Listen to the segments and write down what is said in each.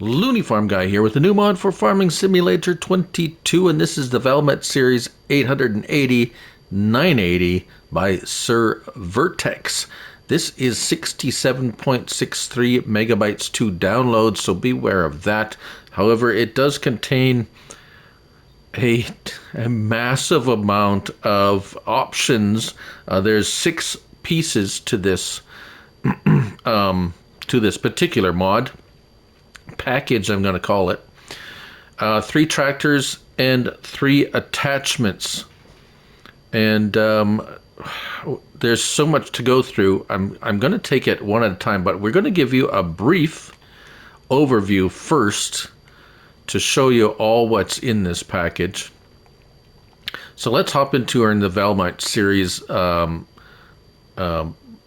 Looney Farm Guy here with a new mod for Farming Simulator 22, and this is the Valmet Series 880-980 by SrVertex. This is 67.63 megabytes to download, so beware of that. However, it does contain a massive amount of options. There's 6 pieces to this particular mod package, I'm going to call it. 3 tractors and 3 attachments, and there's so much to go through. I'm going to take it one at a time, but we're going to give you a brief overview first to show you all what's in this package. So let's hop into the Valmet Series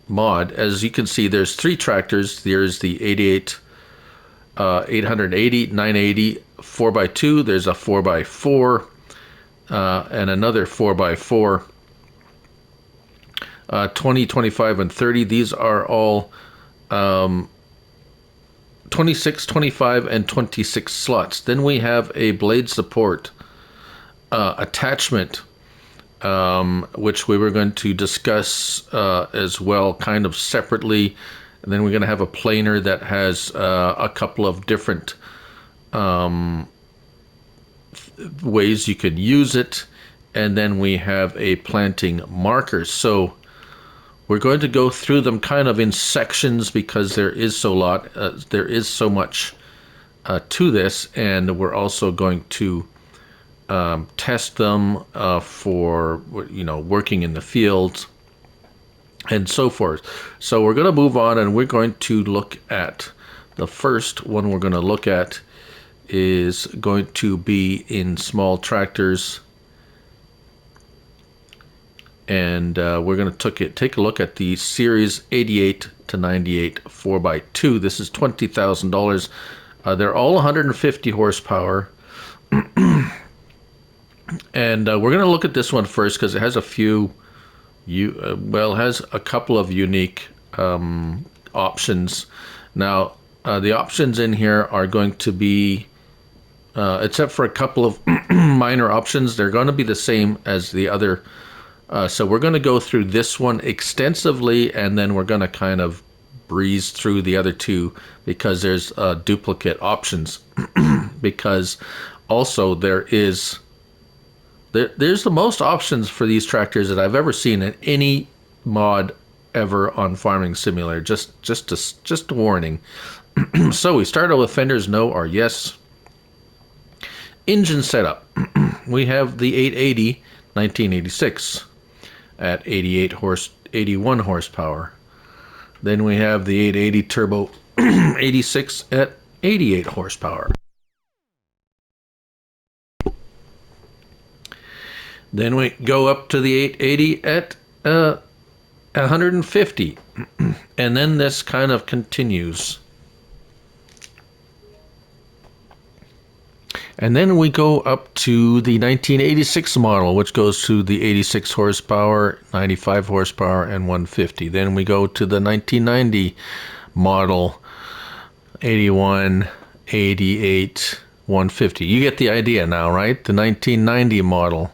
mod. As you can see, there's 3 tractors. There's the 880, 980, 4x2. There's a 4x4 and another 4x4. 20, 25, and 30. These are all 26, 25, and 26 slots. Then we have a blade support attachment, which we were going to discuss as well, kind of separately. And then we're going to have a planer that has a couple of different ways you can use it. And then we have a planting marker. So we're going to go through them kind of in sections because there is so much to this, and we're also going to test them for working in the fields and so forth. So we're going to move on, and we're going to look at the first one. We're going to look at is going to be in small tractors. And we're going to take a look at the Series 88 to 98 4x2. This is $20,000. They're all 150 horsepower. And we're going to look at this one first because it has has a couple of unique options. Now, the options in here are going to be, except for a couple of minor options, they're going to be the same as the other. So we're going to go through this one extensively, and then we're going to kind of breeze through the other 2 because there's duplicate options. Because also there's the most options for these tractors that I've ever seen in any mod ever on Farming Simulator. Just a warning. So we start out with fenders, no or yes. Engine setup. We have the 880 1986. At 81 horsepower. Then we have the 880 Turbo 86 at 88 horsepower. Then we go up to the 880 at 150. And then this kind of continues. And then we go up to the 1986 model, which goes to the 86 horsepower, 95 horsepower, and 150. Then we go to the 1990 model, 81, 88, 150. You get the idea now, right? The 1990 model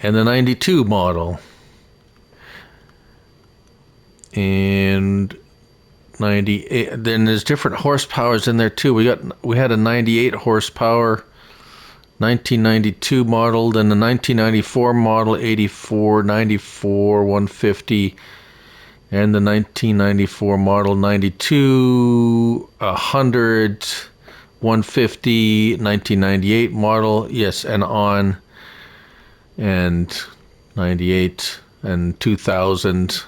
and the 92 model. And 98. Then there's different horsepowers in there too. We had a 98 horsepower 1992 model, then the 1994 model, 84, 94, 150, and the 1994 model 92, 100, 150, 1998 model, yes, and on, and 98 and 2000.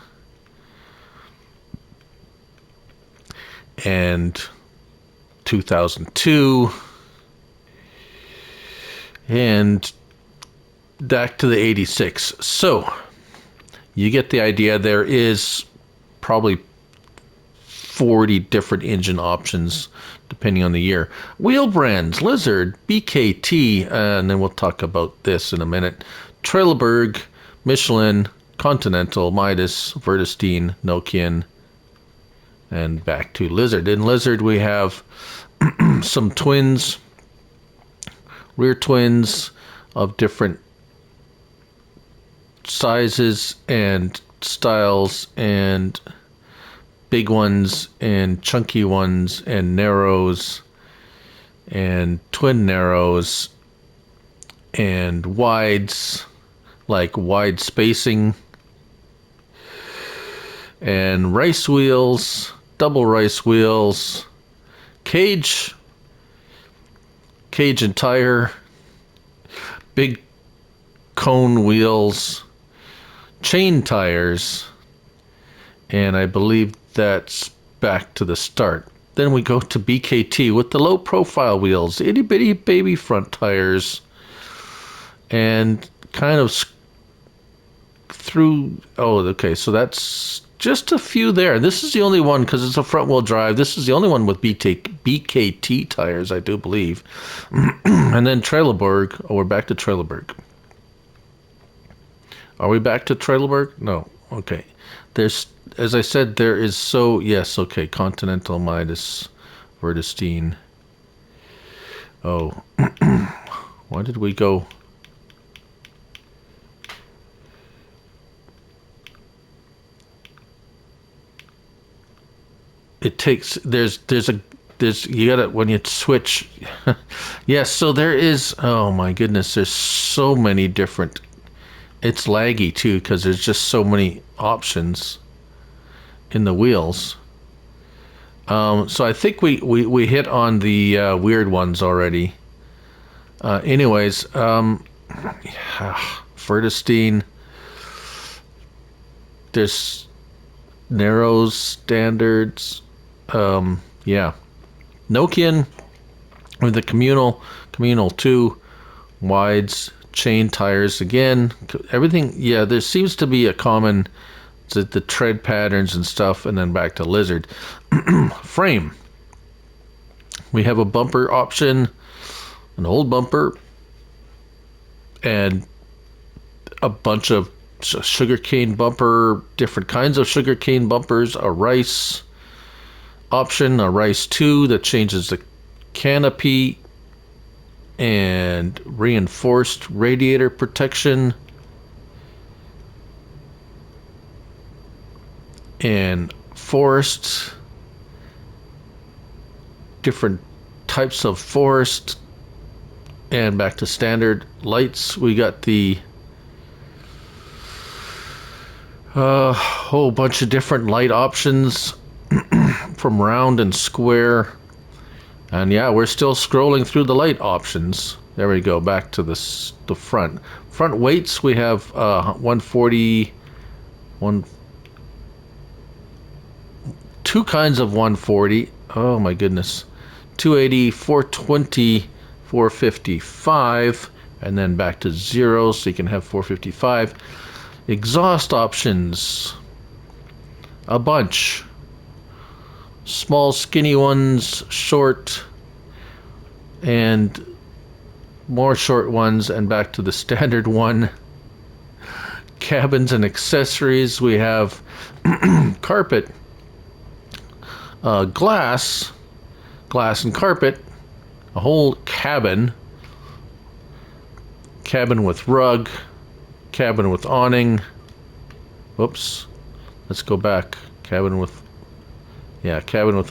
And 2002, and back to the 86. So you get the idea. There is probably 40 different engine options depending on the year. Wheel brands: Lizard, BKT, and then we'll talk about this in a minute. Trelleborg, Michelin, Continental, Midas, Vredestein, Nokian, and back to Lizard. In Lizard we have some twins, rear twins of different sizes and styles, and big ones and chunky ones and narrows and twin narrows and wides, like wide spacing, and rice wheels, double rice wheels, cage and tire, big cone wheels, chain tires, and I believe that's back to the start. Then we go to BKT with the low profile wheels, itty bitty baby front tires, and kind of through. Oh, okay, so that's just a few there. This is the only one, because it's a front wheel drive. This is the only one with BKT tires, I do believe. And then Trailerberg. Oh, we're back to Trailerberg. Are we back to Trailerberg? No. Okay. There's, as I said, there is so, yes, okay, Continental, Midas, Vertestein. Oh. Why did we go? It takes, there's you gotta, when you switch. Yes, so there is, oh my goodness, there's so many different. It's laggy too, because there's just so many options in the wheels. So I think we hit on the weird ones already. Anyways, Vertestein, there's narrows, standards, yeah. Nokian with the communal 2, wides, chain tires again, everything. Yeah, there seems to be a common, the tread patterns and stuff, and then back to Lizard. Frame, we have a bumper option, an old bumper, and a bunch of sugarcane bumper, different kinds of sugarcane bumpers, a rice option, a rice 2 that changes the canopy, and reinforced radiator protection, and forest, different types of forest, and back to standard. Lights, we got the whole bunch of different light options from round and square. And yeah, we're still scrolling through the light options. There we go, back to the front. Front weights, we have 140, two kinds of 140. Oh my goodness. 280, 420, 455, and then back to 0, so you can have 455. Exhaust options, a bunch. Small skinny ones, short, and more short ones, and back to the standard one. Cabins and accessories, we have carpet, glass and carpet, a whole cabin with rug, cabin with awning. Whoops, let's go back. Cabin with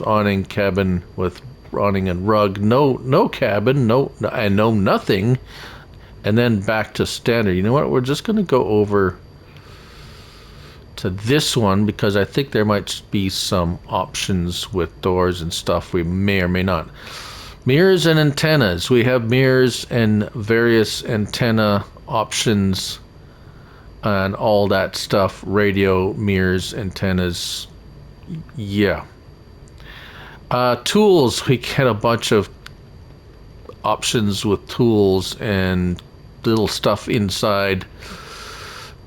awning, cabin with awning and rug, no cabin, no nothing, and then back to standard. You know what, we're just going to go over to this one, because I think there might be some options with doors and stuff we may or may not. Mirrors and antennas, we have mirrors and various antenna options and all that stuff. Radio, mirrors, antennas, yeah. Tools, we get a bunch of options with tools and little stuff inside.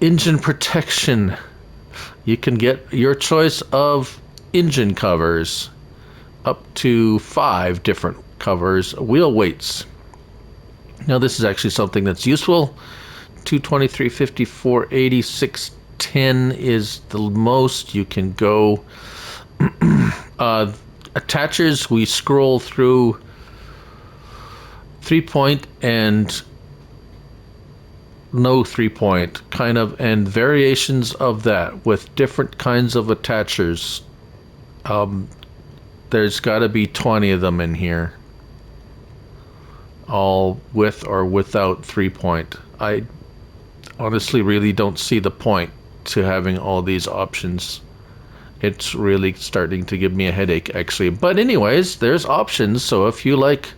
Engine protection, you can get your choice of engine covers, up to 5 different covers. Wheel weights, now this is actually something that's useful. 220, 350, 480, 610 is the most you can go. attachers, we scroll through 3-point and no 3-point kind of, and variations of that with different kinds of attachers. There's got to be 20 of them in here, all with or without 3-point. I honestly really don't see the point to having all these options. It's really starting to give me a headache, actually. But anyways, there's options. So if you like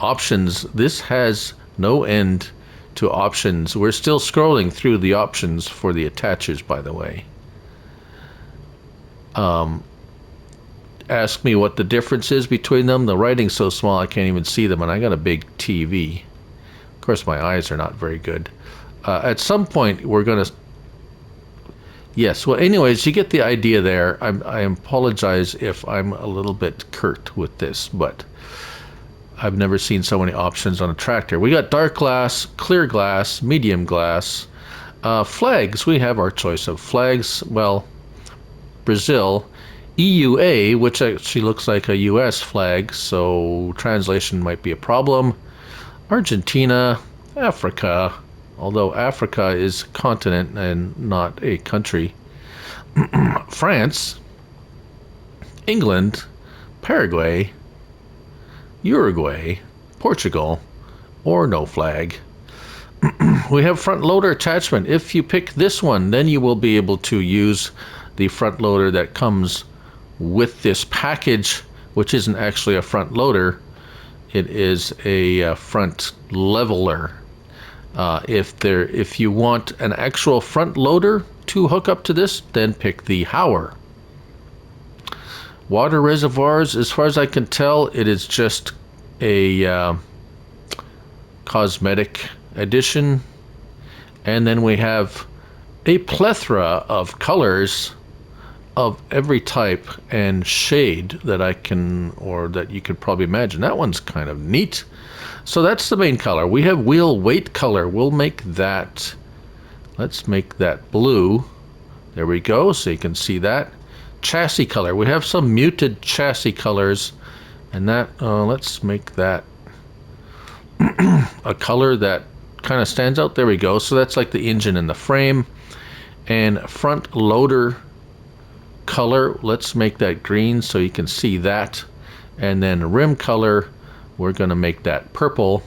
options, this has no end to options. We're still scrolling through the options for the attachers, by the way. Ask me what the difference is between them. The writing's so small I can't even see them, and I got a big TV. Of course, my eyes are not very good. At some point, we're going to... Yes, well, anyways, you get the idea there. I apologize if I'm a little bit curt with this, but I've never seen so many options on a tractor. We got dark glass, clear glass, medium glass. Flags, we have our choice of flags. Well, Brazil, EUA, which actually looks like a US flag, so translation might be a problem. Argentina, Africa, although Africa is a continent and not a country. France, England, Paraguay, Uruguay, Portugal, or no flag. We have front loader attachment. If you pick this one, then you will be able to use the front loader that comes with this package, which isn't actually a front loader. It is a front leveler. If you want an actual front loader to hook up to this, then pick the Hauer. Water reservoirs, as far as I can tell, it is just a cosmetic addition. And then we have a plethora of colors of every type and shade that I can, or that you could probably imagine. That one's kind of neat. So that's the main color. We have wheel weight color. We'll make that, let's make that blue. There we go, so you can see that. Chassis color. We have some muted chassis colors, and that, let's make that a color that kind of stands out. There we go. So that's like the engine and the frame. And front loader color, let's make that green so you can see that. And then rim color, we're going to make that purple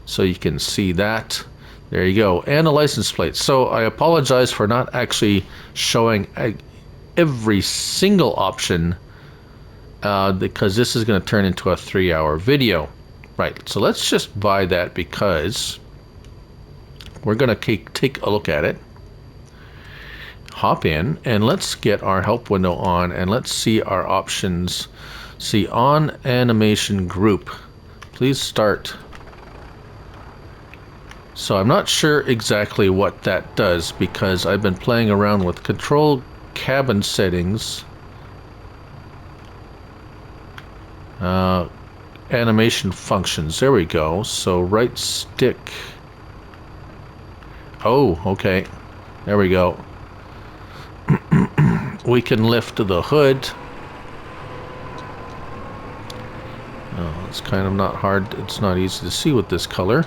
so you can see that. There you go. And a license plate. So I apologize for not actually showing every single option because this is going to turn into a 3-hour video. Right, so let's just buy that because we're going to take a look at it. Hop in and let's get our help window on and let's see our options. See, on animation group, please start. So I'm not sure exactly what that does because I've been playing around with control cabin settings, animation functions. There we go. So right stick. Oh, okay. There we go. We can lift the hood. Oh, it's kind of not hard. It's not easy to see with this color.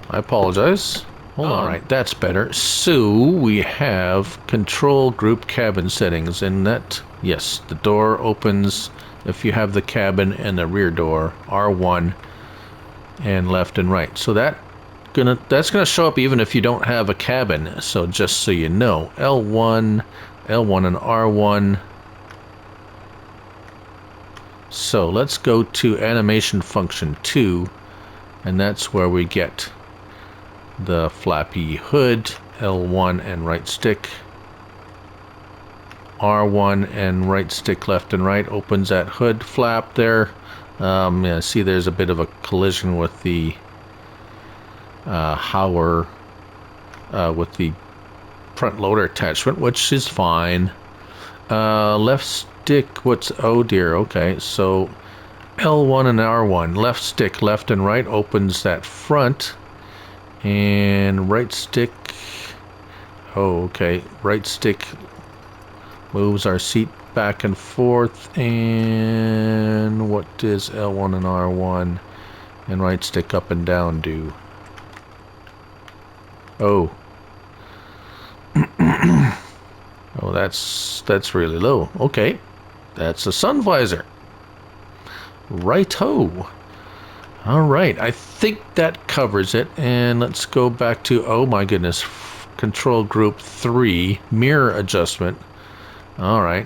I apologize. Hold on. All right, that's better. So we have control group cabin settings, and that, yes, the door opens if you have the cabin and the rear door, R1 and left and right. So that's gonna show up even if you don't have a cabin. So just so you know, L1 and R1. So let's go to animation function 2, and that's where we get the flappy hood. L1 and right stick, R1 and right stick left and right opens that hood flap there. Yeah, see there's a bit of a collision with the Hauer with the front loader attachment, which is fine. Left stick, oh dear, okay, so L1 and R1, left stick left and right opens that front, and right stick, oh okay, right stick moves our seat back and forth. And what does L1 and R1 and right stick up and down do? Oh. Oh, that's really low. Okay. That's a sun visor. Right-ho. All right, I think that covers it. And let's go back to, oh my goodness, control group 3, mirror adjustment. All right.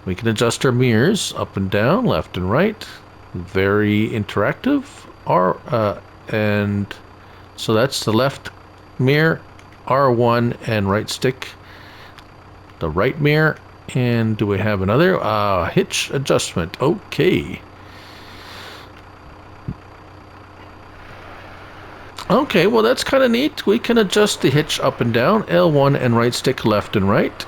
We can adjust our mirrors up and down, left and right. Very interactive. And so that's the left mirror, R1 and right stick. The right mirror. And do we have another? Hitch adjustment. Okay. Okay, well that's kind of neat. We can adjust the hitch up and down. L1 and right stick left and right.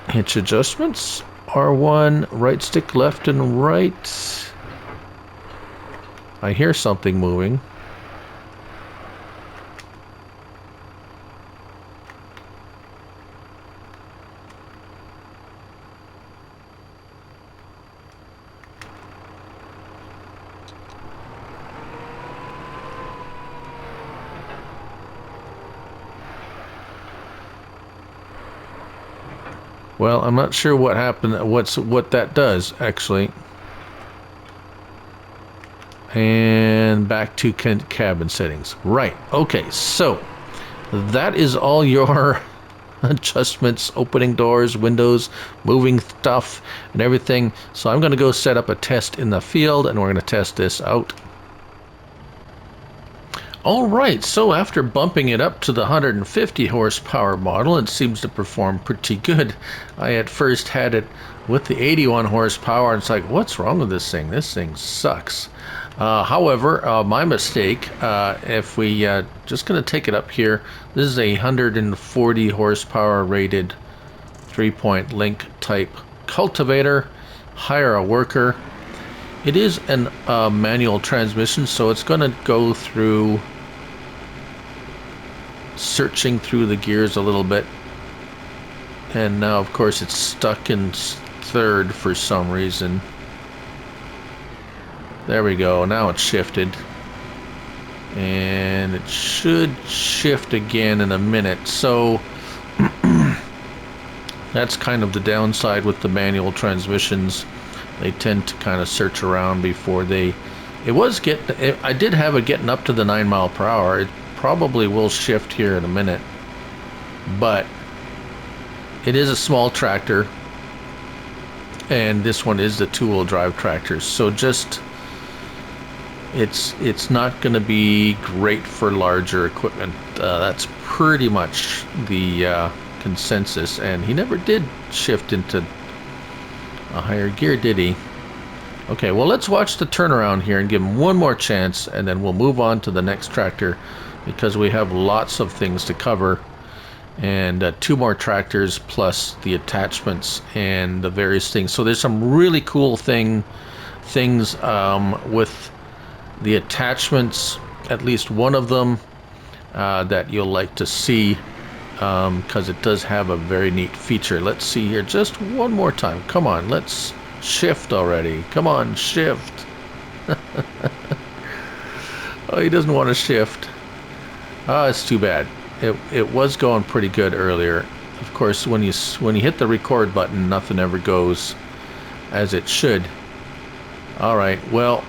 Hitch adjustments. R1, right stick left and right. I hear something moving. Well, I'm not sure what happened. What that does actually. And back to cabin settings. Right. Okay. So that is all your adjustments, opening doors, windows, moving stuff, and everything. So I'm going to go set up a test in the field, and we're going to test this out. All right, so after bumping it up to the 150 horsepower model, it seems to perform pretty good. I at first had it with the 81 horsepower, and it's like, what's wrong with this thing? This thing sucks. However, my mistake, if we just going to take it up here, this is a 140 horsepower rated 3-point link type cultivator. Hire a worker. It is an manual transmission, so it's going to go through searching through the gears a little bit. And now, of course, it's stuck in third for some reason. There we go. Now it's shifted. And it should shift again in a minute. So that's kind of the downside with the manual transmissions. They tend to kind of search around before they... I did have it getting up to the 9 mile per hour. It probably will shift here in a minute. But it is a small tractor. And this one is the 2-wheel drive tractor. So just... It's not going to be great for larger equipment. That's pretty much the consensus. And he never did shift into a higher gear, did he? Okay, well, let's watch the turnaround here and give him one more chance, and then we'll move on to the next tractor because we have lots of things to cover, and 2 more tractors plus the attachments and the various things. So there's some really cool things with the attachments, at least one of them that you'll like to see, because it does have a very neat feature. Let's see here just one more time. Come on, let's shift already. Come on, shift. Oh, he doesn't want to shift. Oh, it's too bad. It was going pretty good earlier. Of course, when you hit the record button, nothing ever goes as it should. All right, well,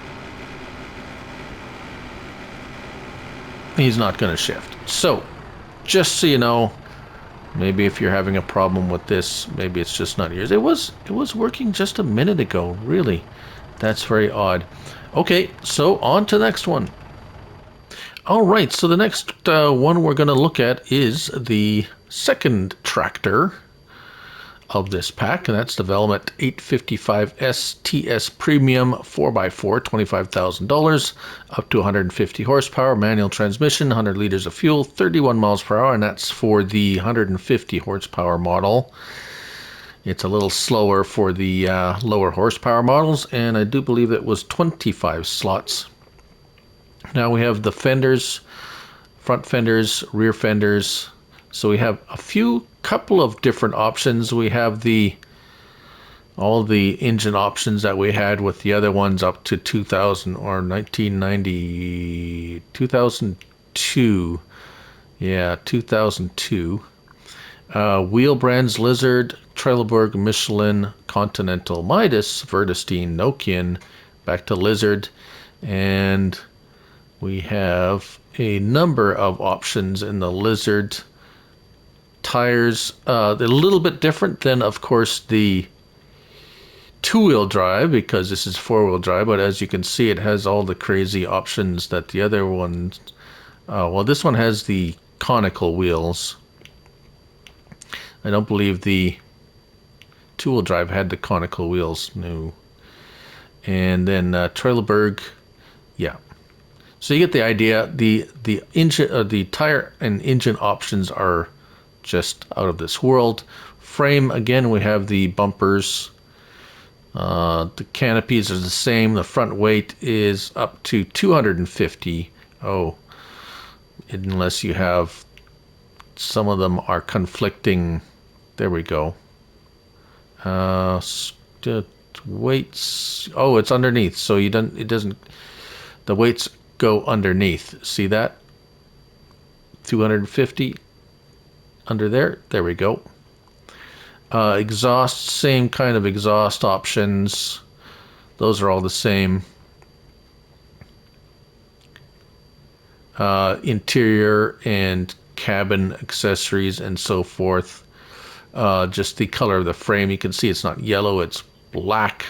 he's not going to shift. So just so you know, maybe if you're having a problem with this, maybe it's just not yours. It was working just a minute ago. Really, that's very odd. Okay, so on to the next one. All right, so the next one we're going to look at is the second tractor of this pack, and that's the Valmet 855 STS Premium 4x4, $25,000, up to 150 horsepower, manual transmission, 100 liters of fuel, 31 miles per hour, and that's for the 150 horsepower model. It's a little slower for the lower horsepower models, and I do believe it was 25 slots. Now we have the fenders, front fenders, rear fenders. So we have a couple of different options. We have the all the engine options that we had with the other ones up to 2000 or 1990, 2002. Yeah, 2002. Wheel brands: Lizard, Trelleborg, Michelin, Continental, Midas, Vredestein, Nokian. Back to Lizard. And we have a number of options in the Lizard. Tires, they're a little bit different than, of course, the two-wheel drive, because this is four-wheel drive, but as you can see, it has all the crazy options that the other ones, well, this one has the conical wheels. I don't believe the two-wheel drive had the conical wheels, no. And then Trelleborg, yeah. So you get the idea. The engine, the tire and engine options are just out of this world. Frame, again, we have the bumpers. The canopies are the same. The front weight is up to 250. Oh, unless you have, some of them are conflicting. There we go. Weights. Oh, it's underneath. So you don't. It doesn't. The weights go underneath. See that? 250 under there. There we go. Exhaust, same kind of exhaust options. Those are all the same. Interior and cabin accessories and so forth. Just the color of the frame. You can see it's not yellow, it's black.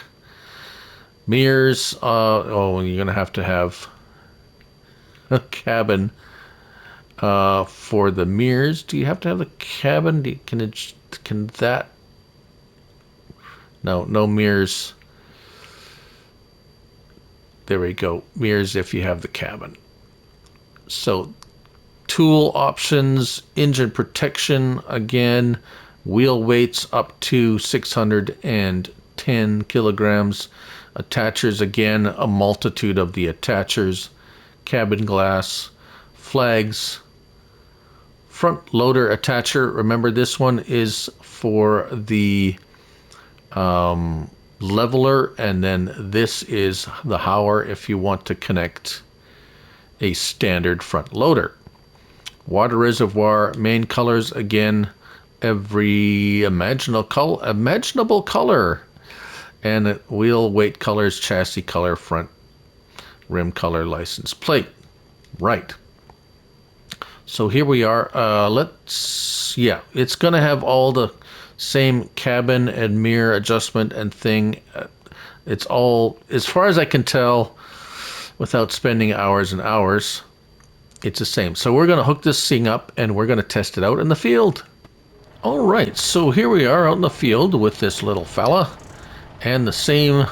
Mirrors. Oh, you're going to have a cabin for the mirrors. Do you have to have the cabin? Can that? No mirrors. There we go. Mirrors if you have the cabin. So tool options, engine protection, again, wheel weights up to 610 kilograms. Attachers, again, a multitude of the attachers. Cabin glass, flags, front loader attacher. Remember, this one is for the leveler, and then this is the hower if you want to connect a standard front loader. Water reservoir, main colors, again, every imaginable color, and wheel weight colors, chassis color, front rim color, license plate. Right. So here we are. It's going to have all the same cabin and mirror adjustment and thing. It's all, as far as I can tell, without spending hours and hours, it's the same. So we're going to hook this thing up and we're going to test it out in the field. All right, so here we are out in the field with this little fella and the same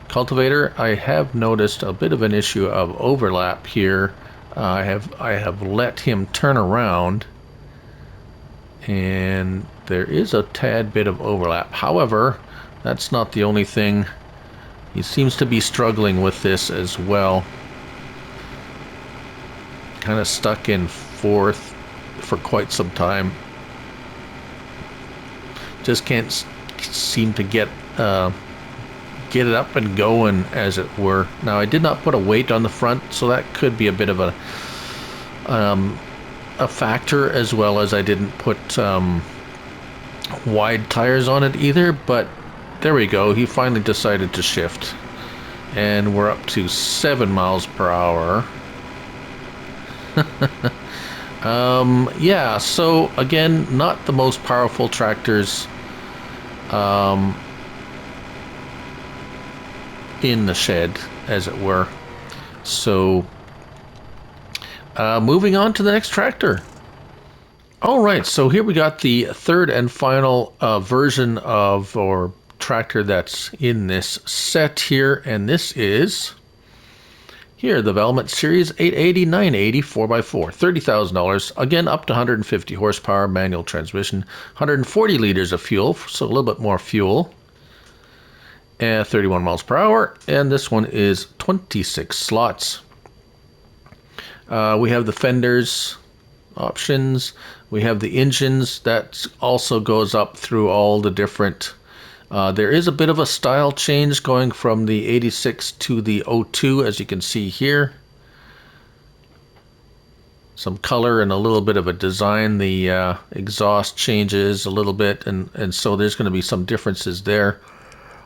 cultivator. I have noticed a bit of an issue of overlap here. I have let him turn around, and there is a tad bit of overlap. However, that's not the only thing. He seems to be struggling with this as well. Kind of stuck in fourth for quite some time. Just can't seem to get it up and going, as it were. Now, I did not put a weight on the front, so that could be a bit of a factor, as well as I didn't put wide tires on it either. But there we go. He finally decided to shift, and we're up to 7 miles per hour. Yeah, so again, not the most powerful tractors in the shed, as it were. So moving on to the next tractor. All right, so here we got the third and final version of, or tractor that's in this set here, and this is here, the Valmet Series 880, 980, 4x4, $30,000. Again, up to 150 horsepower, manual transmission, 140 liters of fuel, so a little bit more fuel. And 31 miles per hour, and this one is 26 slots. We have the fenders options. We have the engines. That also goes up through all the different There is a bit of a style change going from the 86 to the 02, as you can see here. Some color and a little bit of a design. The exhaust changes a little bit, and so there's going to be some differences there.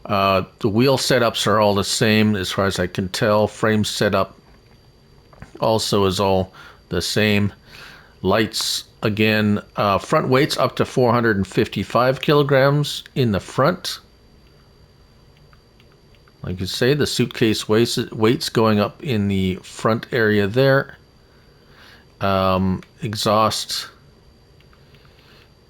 The wheel setups are all the same as far as I can tell. Frame setup also is all the same. Lights, again, front weights up to 455 kilograms in the front. Like you say, the suitcase weights going up in the front area there. Exhaust,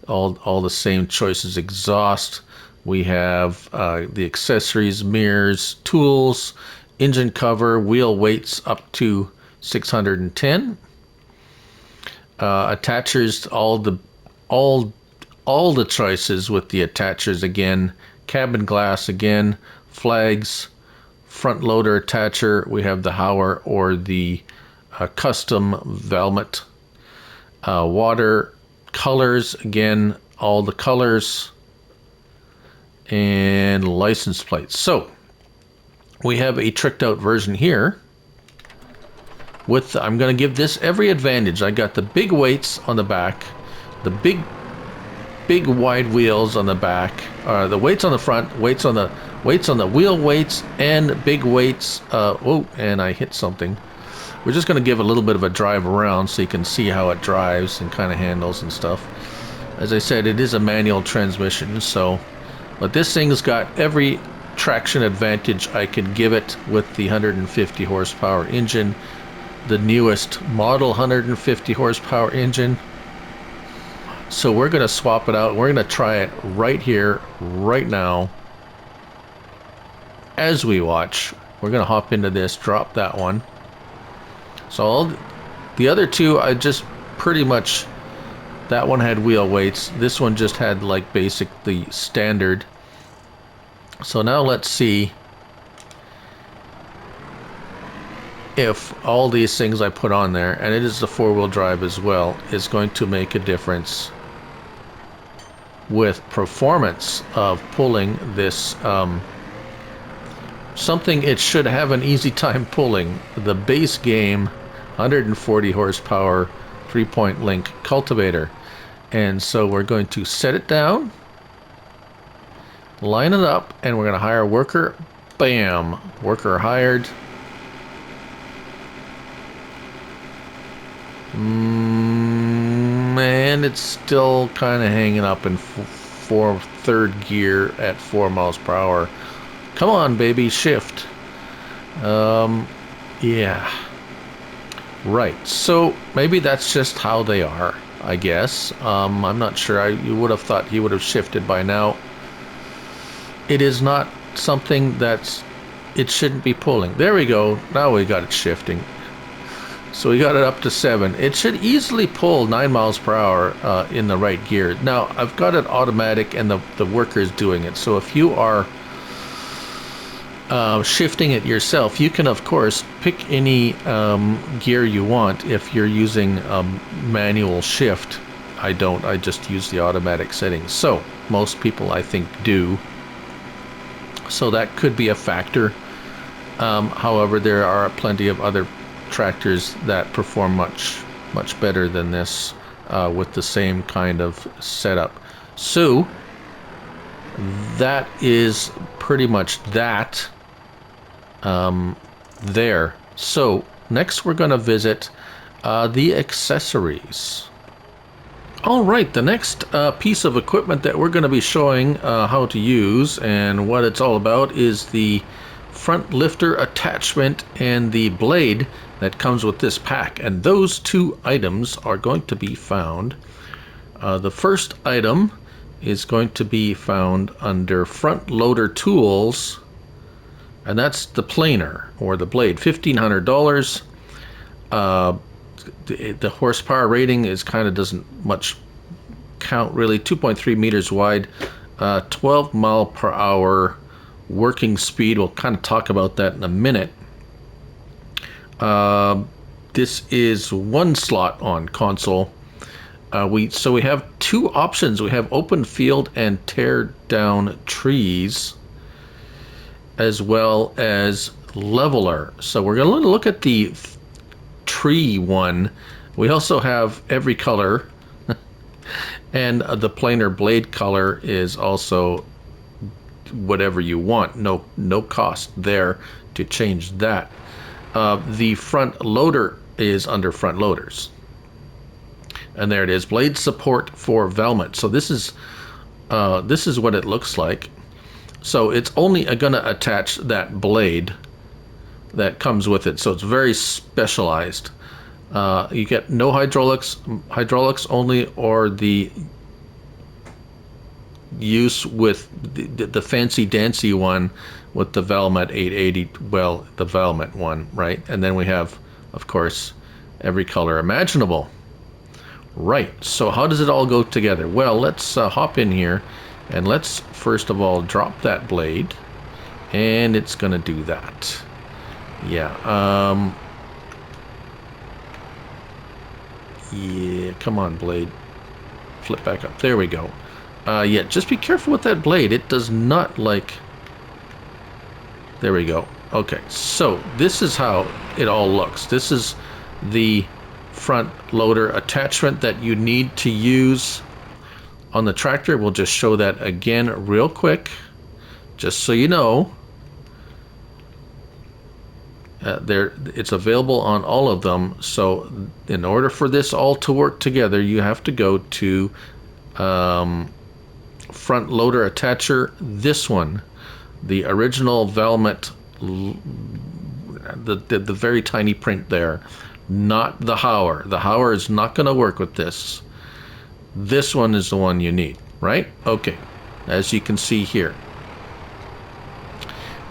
all the same choices. Exhaust. We have the accessories, mirrors, tools, engine cover, wheel weights up to 610. Attachers, all the choices with the attachers again. Cabin glass again. Flags, front loader attacher. We have the Hauer or the custom Valmet. Water, colors again, all the colors, and license plates. So we have a tricked out version here with, I'm going to give this every advantage. I got the big weights on the back, the big wide wheels on the back, the weights on the front, weights on the wheel weights, and big weights. Oh, and I hit something. We're just going to give a little bit of a drive around so you can see how it drives and kind of handles and stuff. As I said, it is a manual transmission, so, but this thing's got every traction advantage I could give it with the 150 horsepower engine, the newest model 150 horsepower engine. So we're going to swap it out. We're going to try it right here, right now, as we watch. We're going to hop into this, drop that one. So the other two, I just pretty much, that one had wheel weights. This one just had like basic, the standard. So now let's see if all these things I put on there, and it is the four-wheel drive as well, is going to make a difference with performance of pulling this, something it should have an easy time pulling. The base game 140 horsepower 3-point link cultivator. And so we're going to set it down, line it up, and we're going to hire a worker. Bam! Worker hired. And it's still kind of hanging up in third gear at 4 miles per hour. Come on, baby, shift. Yeah. Right, so maybe that's just how they are, I guess. I'm not sure. You would have thought he would have shifted by now. It is not something it shouldn't be pulling. There we go. Now we got it shifting. So we got it up to 7. It should easily pull 9 miles per hour in the right gear. Now, I've got it automatic and the worker is doing it. So if you are shifting it yourself, you can of course pick any gear you want. If you're using manual shift, I don't. I just use the automatic settings. So most people, I think, do. So that could be a factor. However, there are plenty of other tractors that perform much better than this with the same kind of setup. So that is pretty much that there. So next we're going to visit the accessories. All right, the next piece of equipment that we're going to be showing how to use and what it's all about is the front lifter attachment and the blade that comes with this pack. And those two items are going to be found. The first item is going to be found under front loader tools, and that's the planer or the blade, $1,500. The horsepower rating is kind of doesn't much count really. 2.3 meters wide, 12 mile per hour working speed. We'll kind of talk about that in a minute. This is one slot on console. we have two options. We have open field and tear down trees, as well as leveler. So we're going to look at the tree one. We also have every color, and the planar blade color is also whatever you want. No cost there to change that. The front loader is under front loaders. And there it is, blade support for Valmet. So this is what it looks like. So it's only going to attach that blade that comes with it. So it's very specialized. You get no hydraulics only, or the use with the fancy dancy one with the Valmet 880. Well, the Valmet one, right? And then we have, of course, every color imaginable. Right, so how does it all go together? Well, let's hop in here, and let's first of all drop that blade, and it's gonna do that. Yeah, yeah, come on, blade. Flip back up, there we go. Yeah, just be careful with that blade. It does not like... There we go. Okay, so this is how it all looks. This is the front loader attachment that you need to use on the tractor. We'll just show that again real quick, just so you know. It's available on all of them. So in order for this all to work together, you have to go to front loader attacher, this one, the original Valmet, the very tiny print there. Not the Hauer. The Hauer is not going to work with this. This one is the one you need, right? Okay, as you can see here.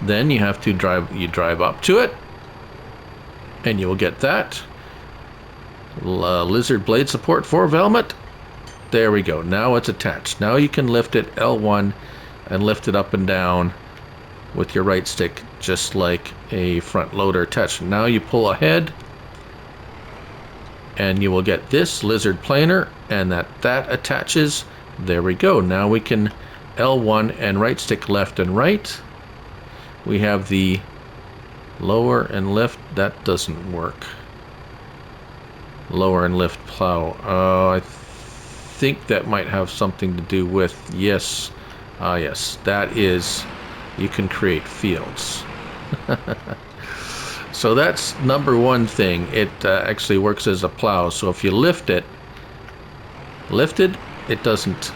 Then you have to drive up to it, and you will get that. Lizard blade support for Valmet. There we go. Now it's attached. Now you can lift it L1 and lift it up and down with your right stick, just like a front loader attachment. Now you pull ahead, and you will get this lizard planer, and that attaches. There we go. Now we can L1 and right stick left and right. We have the lower and lift. That doesn't work. Lower and lift plow. I think that might have something to do with, yes, yes, that is, you can create fields. So that's number one thing. It actually works as a plow. So if you lift it, lifted, it doesn't.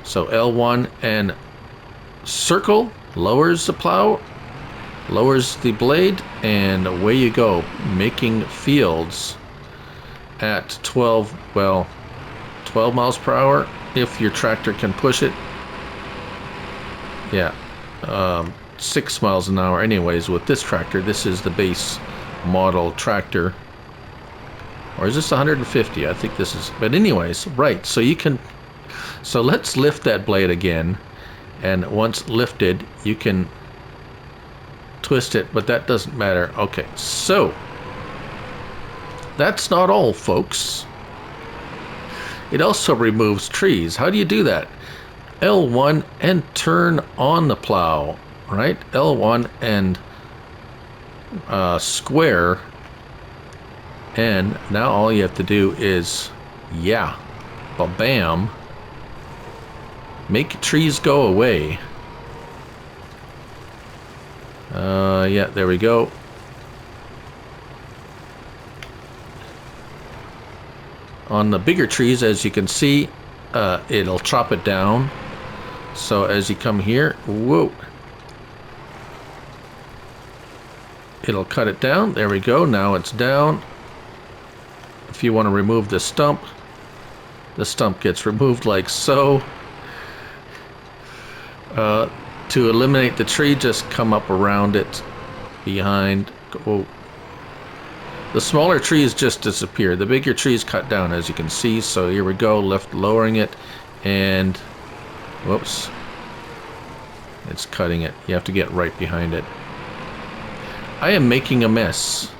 So L1 and circle lowers the plow, lowers the blade, and away you go, making fields at 12 miles per hour if your tractor can push it. Yeah. 6 miles an hour anyways with this tractor. This is the base model tractor, or is this 150? I think this is, but anyways, right, so you can, so let's lift that blade again, and once lifted you can twist it, but that doesn't matter. Okay, so that's not all, folks. It also removes trees. How do you do that? L1 and turn on the plow. Right, L1 and square, and now all you have to do is, yeah, bam, make trees go away. Yeah, there we go. On the bigger trees, as you can see, it'll chop it down. So as you come here, whoa, it'll cut it down. There we go. Now it's down. If you want to remove the stump gets removed like so. To eliminate the tree, just come up around it, behind. Oh. The smaller trees just disappear. The bigger trees cut down, as you can see. So here we go, lowering it, and whoops, it's cutting it. You have to get right behind it. I am making a mess.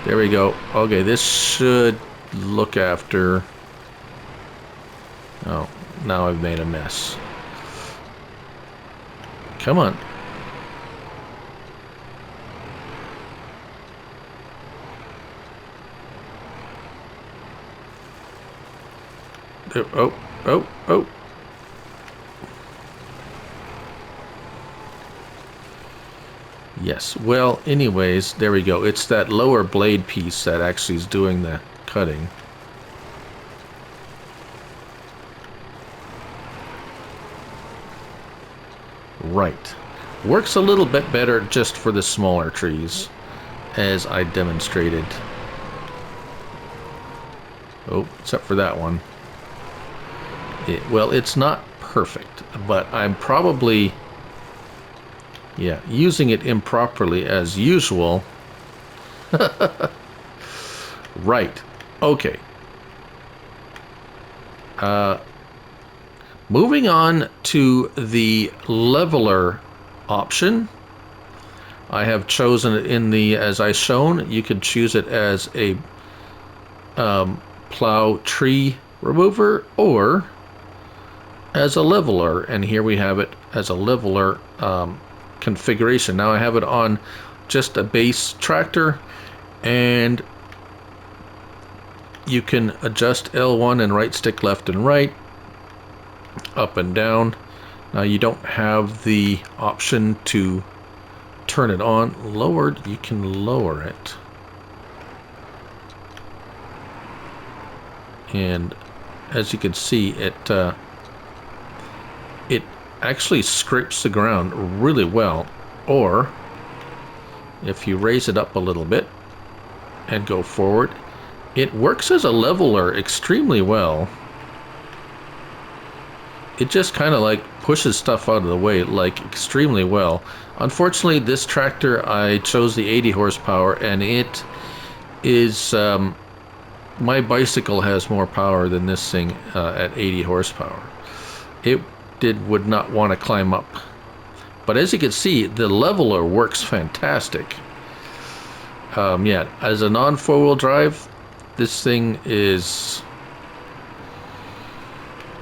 There we go. Okay, this should look after... Oh, now I've made a mess. Come on. Oh, oh, oh. Yes, well, anyways, there we go. It's that lower blade piece that actually is doing the cutting. Right. Works a little bit better just for the smaller trees, as I demonstrated. Oh, except for that one. Well, it's not perfect, but I'm probably... Yeah, using it improperly as usual. Right. Okay. Moving on to the leveler option. I have chosen it in the, as I shown, you could choose it as a plow tree remover or as a leveler. And here we have it as a leveler configuration. Now I have it on just a base tractor, and you can adjust L1 and right stick left and right, up and down. Now you don't have the option to turn it on. Lowered, you can lower it. And as you can see, it actually scrapes the ground really well. Or if you raise it up a little bit and go forward, it works as a leveler extremely well. It just kind of like pushes stuff out of the way like extremely well. Unfortunately, this tractor, I chose the 80 horsepower, and it is my bicycle has more power than this thing at 80 horsepower. It would not want to climb up. But as you can see, the leveler works fantastic. Yeah, as a non-four-wheel drive, this thing is...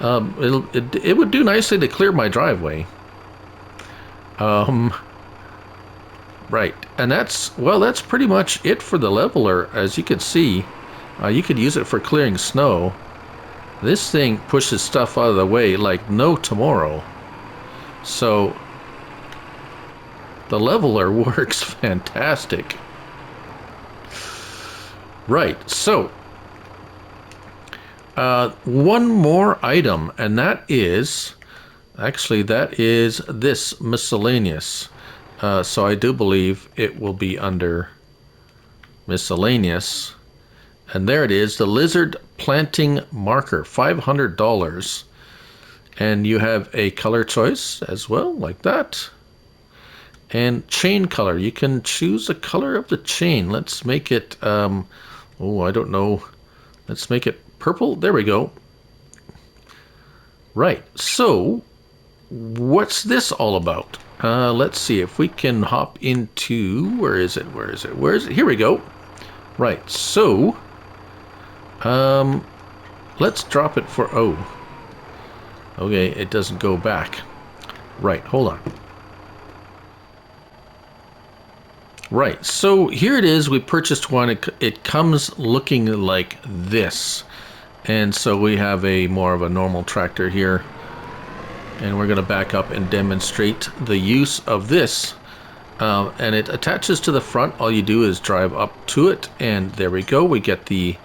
it would do nicely to clear my driveway. Right, and that's pretty much it for the leveler. As you can see, you could use it for clearing snow. This thing pushes stuff out of the way like no tomorrow. So the leveler works fantastic. Right, so one more item, and that is this miscellaneous. So I do believe it will be under miscellaneous. And there it is, the lizard planting marker, $500. And you have a color choice as well, like that. And chain color, you can choose the color of the chain. Let's make it, oh, I don't know. Let's make it purple. There we go. Right, so what's this all about? Let's see if we can hop into, where is it? Here we go. Right, so let's drop it for, oh, okay, it doesn't go back. Right, hold on. Right, so here it is. We purchased one. It comes looking like this. And so we have a more of a normal tractor here. And we're going to back up and demonstrate the use of this. And it attaches to the front. All you do is drive up to it, and there we go. We get the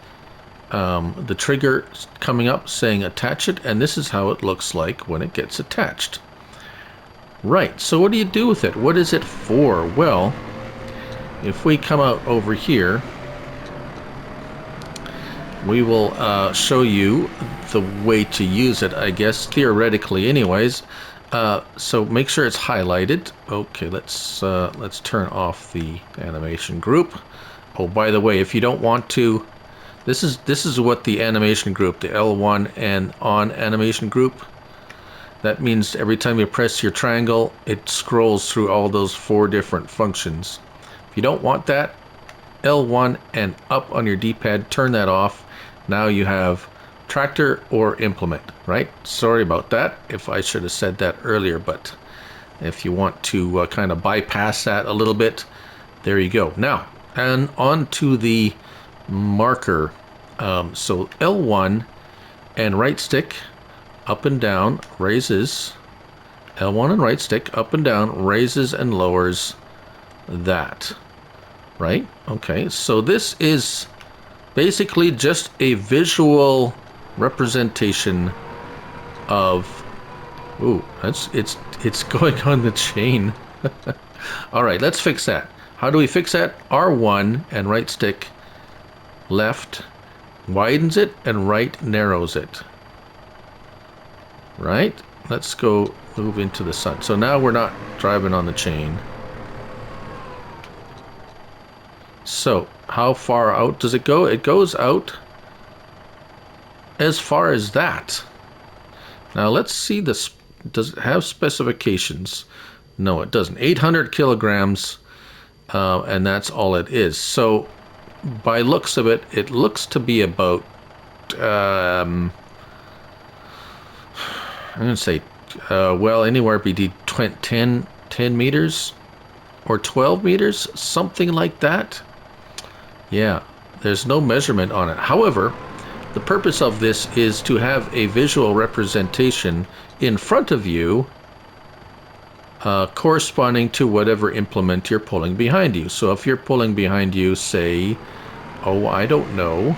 trigger coming up saying attach it, and this is how it looks like when it gets attached. Right, so what do you do with it? What is it for? Well, if we come out over here, we will show you the way to use it, I guess, theoretically anyways. So make sure it's highlighted. Okay, let's turn off the animation group. Oh, by the way, if you don't want to, this is what the animation group, the L1 and on animation group, that means every time you press your triangle, it scrolls through all those 4 different functions. If you don't want that, L1 and up on your D-pad, turn that off. Now you have tractor or implement, right? Sorry about that if I should have said that earlier, but if you want to kind of bypass that a little bit, there you go. Now, and on to the marker. So L1 and right stick up and down raises. L1 and right stick up and down raises and lowers that. Right? Okay, so this is basically just a visual representation of, ooh, it's going on the chain. All right, let's fix that. How do we fix that? R1 and right stick left widens it and right narrows it. Right? Let's go move into the sun. So now we're not driving on the chain. So how far out does it go? It goes out as far as that. Now let's see this. Does it have specifications? No, it doesn't. 800 kilograms, and that's all it is. So by looks of it, it looks to be about, I'm going to say, well, anywhere between 10 meters or 12 meters, something like that. Yeah, there's no measurement on it. However, the purpose of this is to have a visual representation in front of you corresponding to whatever implement you're pulling behind you. So if you're pulling behind you, say, oh, I don't know,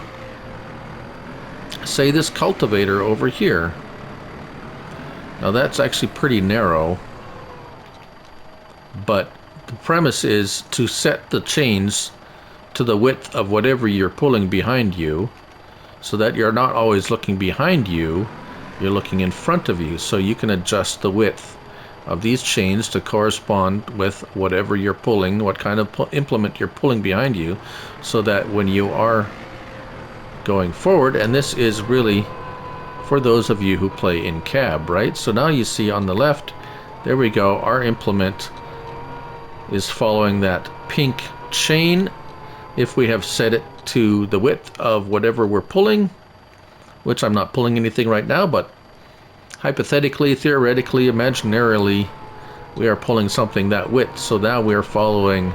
say this cultivator over here. Now that's actually pretty narrow, but the premise is to set the chains to the width of whatever you're pulling behind you, so that you're not always looking behind you, you're looking in front of you, so you can adjust the width of these chains to correspond with whatever you're pulling, what kind of implement you're pulling behind you, so that when you are going forward, and this is really for those of you who play in cab, right? So now you see on the left, there we go, our implement is following that pink chain. If we have set it to the width of whatever we're pulling, which I'm not pulling anything right now, but hypothetically, theoretically, imaginarily, we are pulling something that width. So now we're following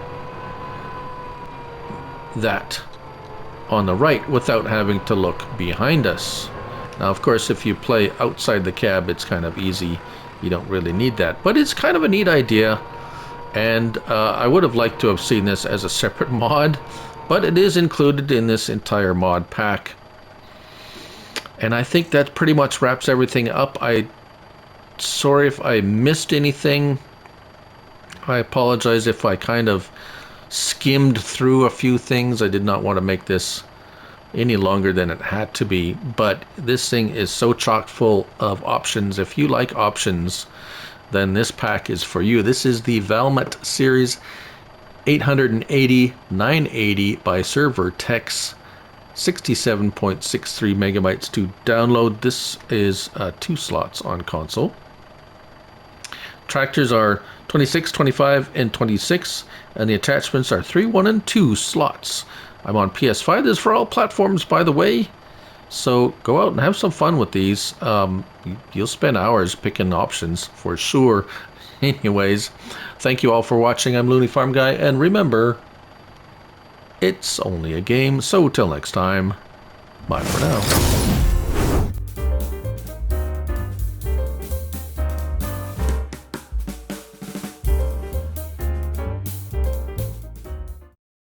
that on the right without having to look behind us. Now, of course, if you play outside the cab, it's kind of easy. You don't really need that. But it's kind of a neat idea. And I would have liked to have seen this as a separate mod, but it is included in this entire mod pack. And I think that pretty much wraps everything up. Sorry if I missed anything. I apologize if I kind of skimmed through a few things. I did not want to make this any longer than it had to be, but this thing is so chock full of options. If you like options, then this pack is for you. This is the Valmet Series 880-980 by SrVertex, 67.63 megabytes to download. This is 2 slots on console. Tractors are 26, 25, and 26, and the attachments are 3, 1, and 2 slots. I'm on PS5. This is for all platforms, by the way. So go out and have some fun with these. You'll spend hours picking options for sure. Anyways, thank you all for watching. I'm Looney Farm Guy, and remember, it's only a game. So till next time, bye for now.